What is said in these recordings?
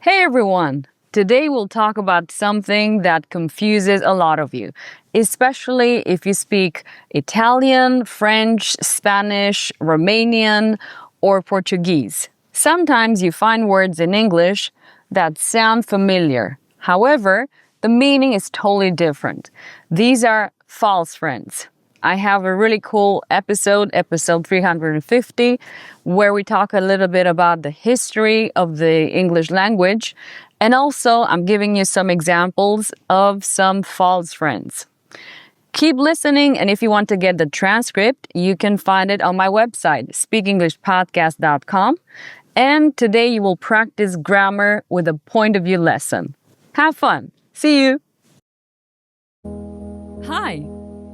Hey everyone! Today we'll talk about something that confuses a lot of you, especially if you speak Italian, French, Spanish, Romanian, or Portuguese. Sometimes you find words in English that sound familiar. However, the meaning is totally different. These are false friends. I have a really cool episode 350, where we talk a little bit about the history of the English language. And also, I'm giving you some examples of some false friends. Keep listening, and if you want to get the transcript, you can find it on my website, speakenglishpodcast.com. And today you will practice grammar with a point of view lesson. Have fun! See you! Hi!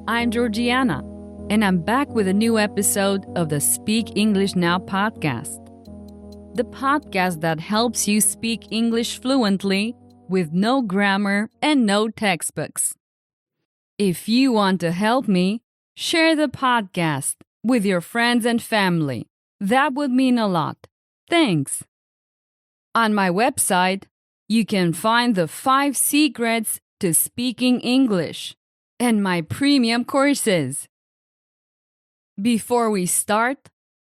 I'm Georgiana, and I'm back with a new episode of the Speak English Now podcast. The podcast that helps you speak English fluently with no grammar and no textbooks. If you want to help me, share the podcast with your friends and family. That would mean a lot. Thanks! On my website, you can find the 5 secrets to speaking English and my premium courses. Before we start,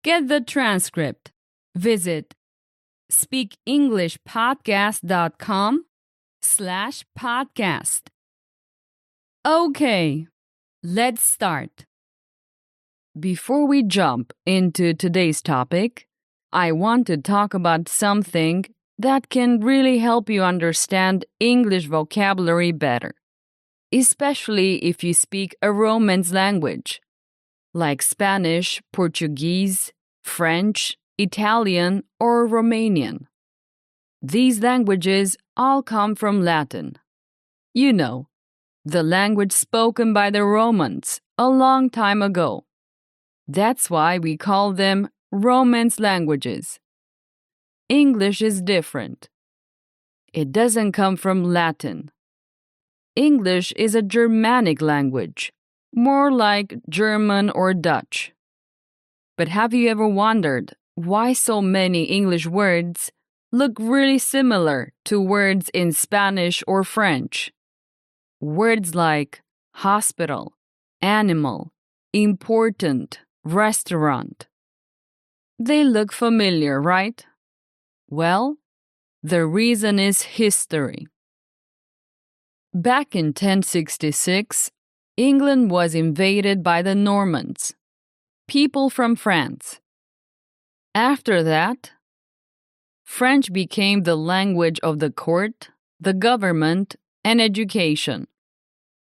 get the transcript. Visit speakenglishpodcast.com/podcast. Okay, let's start. Before we jump into today's topic, I want to talk about something that can really help you understand English vocabulary better, especially if you speak a Romance language, like Spanish, Portuguese, French, Italian, or Romanian. These languages all come from Latin. You know, the language spoken by the Romans a long time ago. That's why we call them Romance languages. English is different. It doesn't come from Latin. English is a Germanic language, more like German or Dutch. But have you ever wondered why so many English words look really similar to words in Spanish or French? Words like hospital, animal, important, restaurant. They look familiar, right? Well, the reason is history. Back in 1066, England was invaded by the Normans, people from France. After that, French became the language of the court, the government, and education.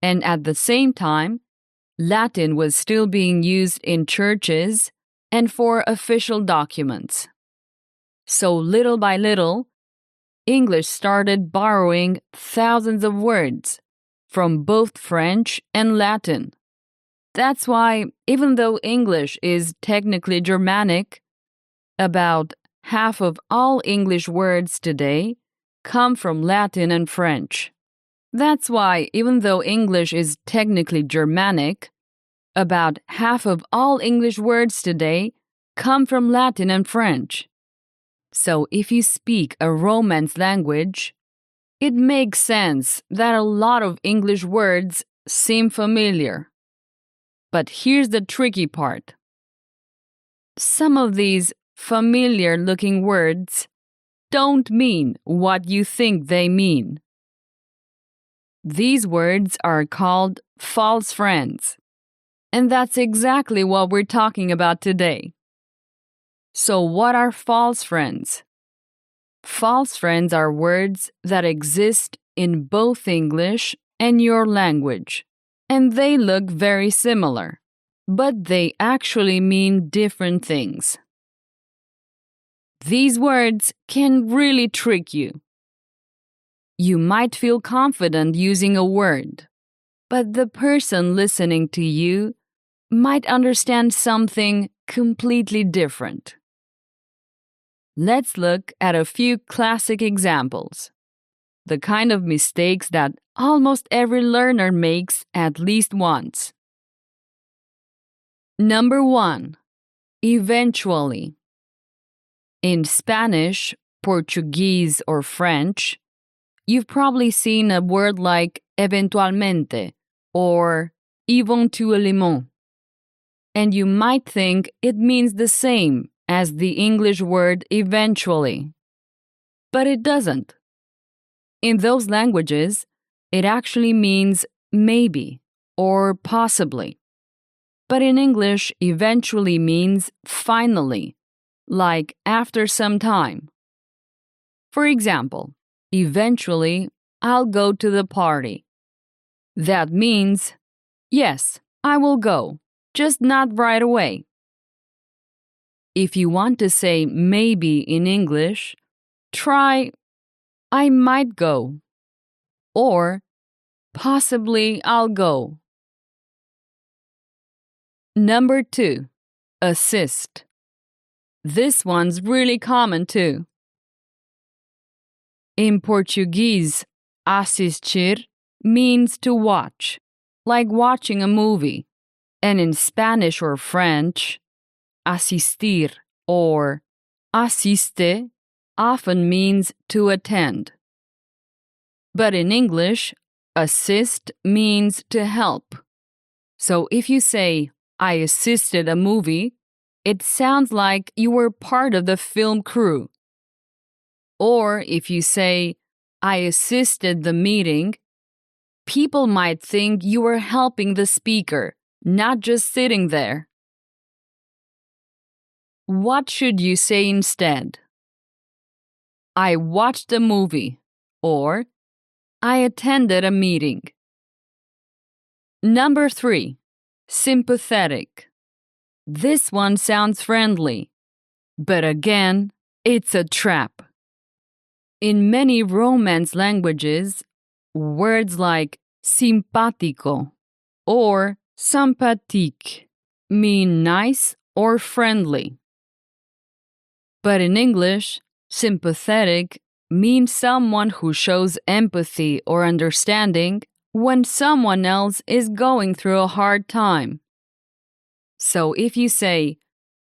And at the same time, Latin was still being used in churches and for official documents. So little by little, English started borrowing thousands of words from both French and Latin. That's why, even though English is technically Germanic, about half of all English words today come from Latin and French. That's why, even though English is technically Germanic, about half of all English words today come from Latin and French. So if you speak a Romance language, it makes sense that a lot of English words seem familiar. But here's the tricky part. Some of these familiar-looking words don't mean what you think they mean. These words are called false friends. And that's exactly what we're talking about today. So what are false friends? False friends are words that exist in both English and your language, and they look very similar, but they actually mean different things. These words can really trick you. You might feel confident using a word, but the person listening to you might understand something completely different. Let's look at a few classic examples, the kind of mistakes that almost every learner makes at least once. Number 1, eventually. In Spanish, Portuguese or French, you've probably seen a word like eventualmente or éventuellement. And you might think it means the same as the English word eventually. But it doesn't. In those languages, it actually means maybe or possibly. But in English, eventually means finally, like after some time. For example, eventually, I'll go to the party. That means, yes, I will go, just not right away. If you want to say maybe in English, try I might go or possibly I'll go. Number 2, assist. This one's really common too. In Portuguese, assistir means to watch, like watching a movie. And in Spanish or French, asistir or asiste often means to attend. But in English, assist means to help. So if you say, I assisted a movie, it sounds like you were part of the film crew. Or if you say, I assisted the meeting, people might think you were helping the speaker, not just sitting there. What should you say instead? I watched a movie, or I attended a meeting. Number 3, sympathetic. This one sounds friendly, but again, it's a trap. In many Romance languages, words like simpático or sympathique mean nice or friendly. But in English, sympathetic means someone who shows empathy or understanding when someone else is going through a hard time. So if you say,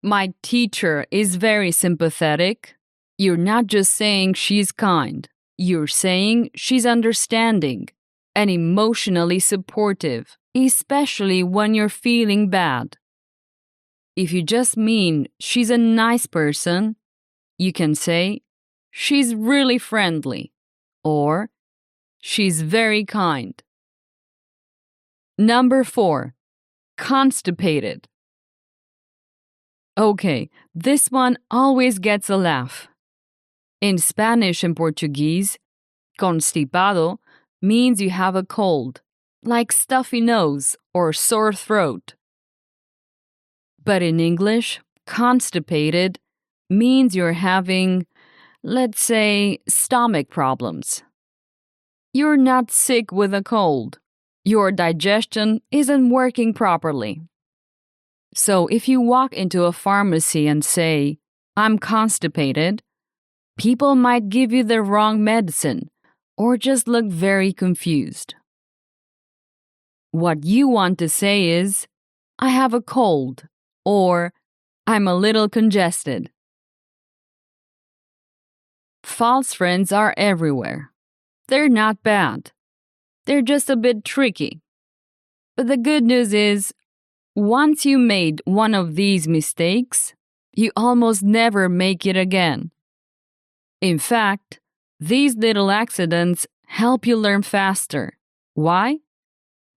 my teacher is very sympathetic, you're not just saying she's kind, you're saying she's understanding and emotionally supportive, especially when you're feeling bad. If you just mean she's a nice person, you can say, she's really friendly, or she's very kind. Number 4, constipated. Okay, this one always gets a laugh. In Spanish and Portuguese, constipado means you have a cold, like stuffy nose or sore throat. But in English, constipated means you're having, let's say, stomach problems. You're not sick with a cold. Your digestion isn't working properly. So if you walk into a pharmacy and say, I'm constipated, people might give you the wrong medicine or just look very confused. What you want to say is, I have a cold, or I'm a little congested. False friends are everywhere. They're not bad. They're just a bit tricky. But the good news is, once you made one of these mistakes, you almost never make it again. In fact, these little accidents help you learn faster. Why?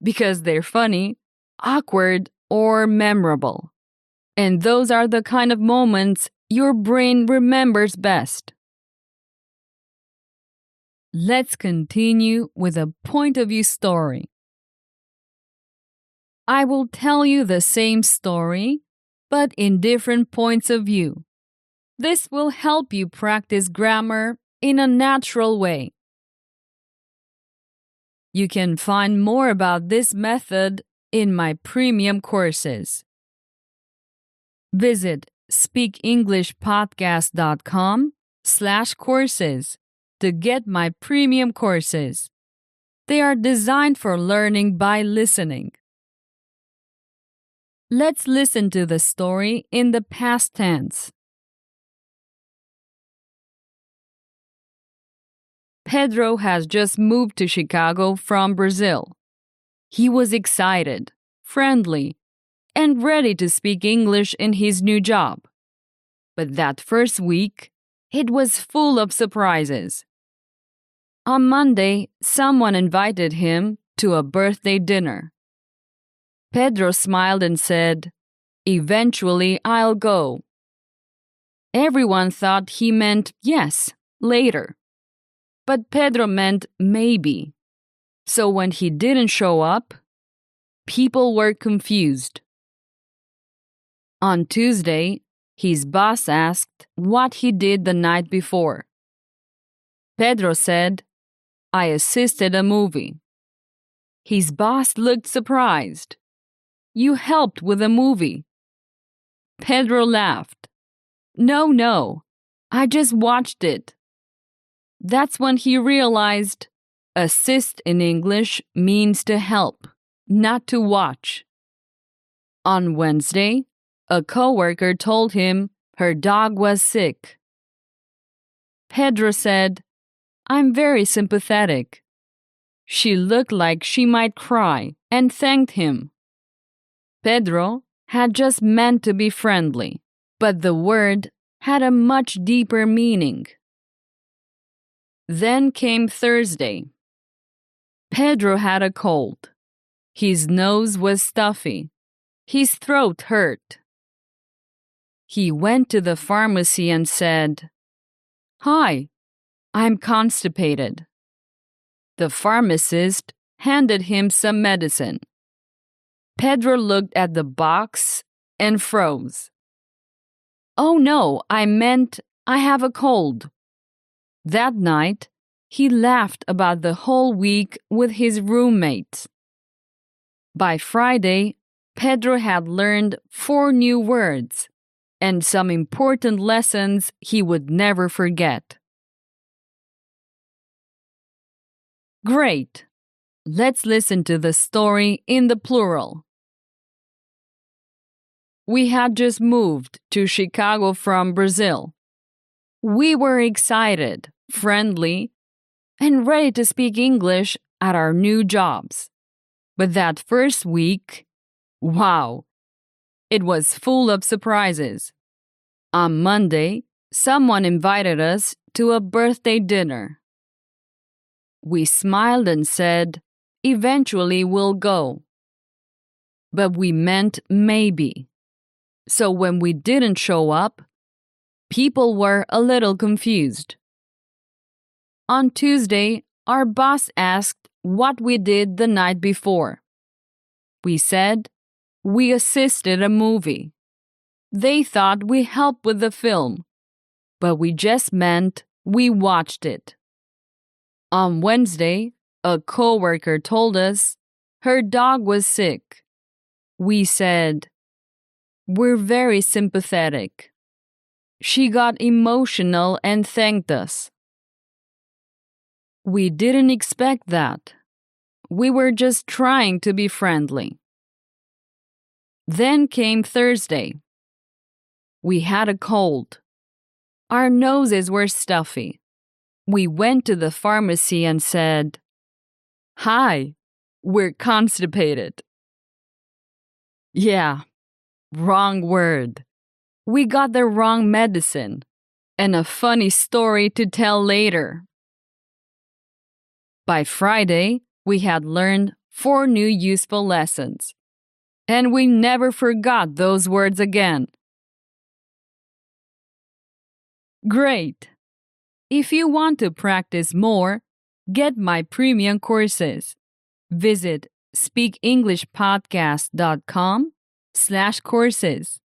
Because they're funny, awkward, or memorable. And those are the kind of moments your brain remembers best. Let's continue with a point of view story. I will tell you the same story, but in different points of view. This will help you practice grammar in a natural way. You can find more about this method in my premium courses. Visit speakenglishpodcast.com/courses to get my premium courses. They are designed for learning by listening. Let's listen to the story in the past tense. Pedro has just moved to Chicago from Brazil. He was excited, friendly, and ready to speak English in his new job. But that first week, it was full of surprises. On Monday, someone invited him to a birthday dinner. Pedro smiled and said, "Eventually I'll go." Everyone thought he meant yes, later. But Pedro meant maybe. So when he didn't show up, people were confused. On Tuesday, his boss asked what he did the night before. Pedro said, "I assisted a movie." His boss looked surprised. "You helped with a movie?" Pedro laughed. No, I just watched it." That's when he realized assist in English means to help, not to watch. On Wednesday, a coworker told him her dog was sick. Pedro said, "I'm very sympathetic." She looked like she might cry and thanked him. Pedro had just meant to be friendly, but the word had a much deeper meaning. Then came Thursday. Pedro had a cold. His nose was stuffy. His throat hurt. He went to the pharmacy and said, "Hi, I'm constipated." The pharmacist handed him some medicine. Pedro looked at the box and froze. "Oh no, I meant I have a cold." That night, he laughed about the whole week with his roommates. By Friday, Pedro had learned 4 new words and some important lessons he would never forget. Great! Let's listen to the story in the plural. We had just moved to Chicago from Brazil. We were excited, friendly, and ready to speak English at our new jobs. But that first week, wow, it was full of surprises. On Monday, someone invited us to a birthday dinner. We smiled and said, "Eventually we'll go." But we meant maybe. So when we didn't show up, people were a little confused. On Tuesday, our boss asked what we did the night before. We said, "We assisted a movie." They thought we helped with the film, but we just meant we watched it. On Wednesday, a coworker told us her dog was sick. We said, "We're very sympathetic." She got emotional and thanked us. We didn't expect that. We were just trying to be friendly. Then came Thursday. We had a cold. Our noses were stuffy. We went to the pharmacy and said, "Hi, we're constipated." Yeah, wrong word. We got the wrong medicine, and a funny story to tell later. By Friday, we had learned 4 new useful lessons, and we never forgot those words again. Great! If you want to practice more, get my premium courses. Visit speakenglishpodcast.com/courses.